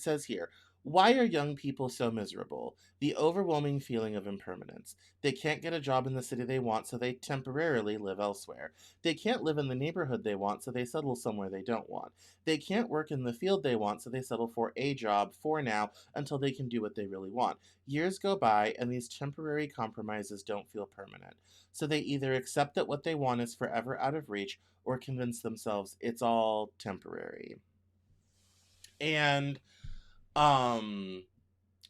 it says here, why are young people so miserable? The overwhelming feeling of impermanence. They can't get a job in the city they want, so they temporarily live elsewhere. They can't live in the neighborhood they want, so they settle somewhere they don't want. They can't work in the field they want, so they settle for a job for now until they can do what they really want. Years go by, and these temporary compromises don't feel permanent. So they either accept that what they want is forever out of reach or convince themselves it's all temporary. And um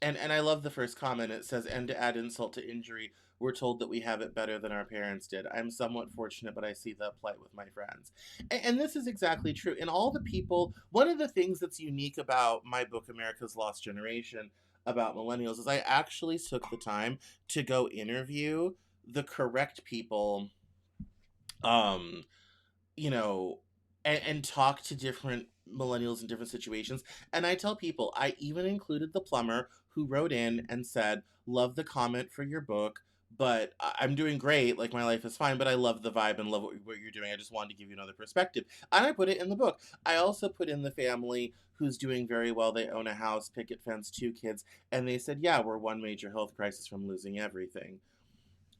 and I love the first comment. It says, and to add insult to injury, we're told that we have it better than our parents did. I'm somewhat fortunate, but I see the plight with my friends. And this is exactly true. And all the people, one of the things that's unique about my book, America's Lost Generation, about millennials, is I actually took the time to go interview the correct people, um, you know, and talk to different millennials in different situations. And I tell people, I even included the plumber who wrote in and said, love the comment for your book, but I'm doing great. Like, my life is fine, but I love the vibe and love what you're doing. I just wanted to give you another perspective. And I put it in the book. I also put in the family who's doing very well. They own a house, picket fence, 2 kids. And they said, yeah, we're one major health crisis from losing everything.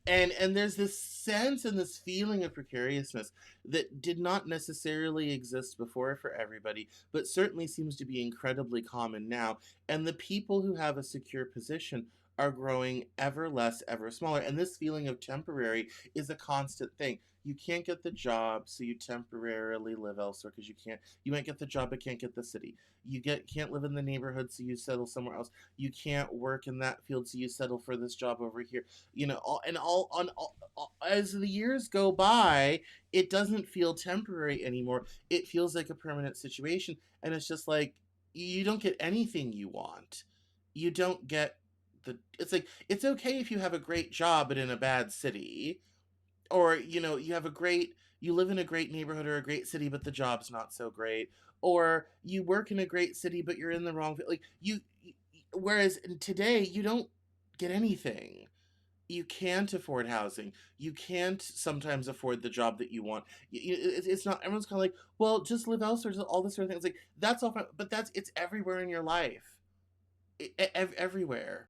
And there's this sense and this feeling of precariousness that did not necessarily exist before for everybody, but certainly seems to be incredibly common now. And the people who have a secure position are growing ever less, ever smaller. And this feeling of temporary is a constant thing. You can't get the job, so you temporarily live elsewhere because you might get the job but can't get the city. Can't live in the neighborhood, so you settle somewhere else. You can't work in that field, so you settle for this job over here. As the years go by, it doesn't feel temporary anymore. It feels like a permanent situation, and it's just like you don't get anything you want. You don't get it's like it's okay if you have a great job but in a bad city, or you live in a great neighborhood or a great city but the job's not so great, or you work in a great city but you're in the wrong, like whereas today you don't get anything. You can't afford housing. You can't sometimes afford the job that you want. It's not, everyone's kind of like, well, just live elsewhere, just all this sort of thing. It's like, that's all fine, but it's everywhere in your life. Everywhere.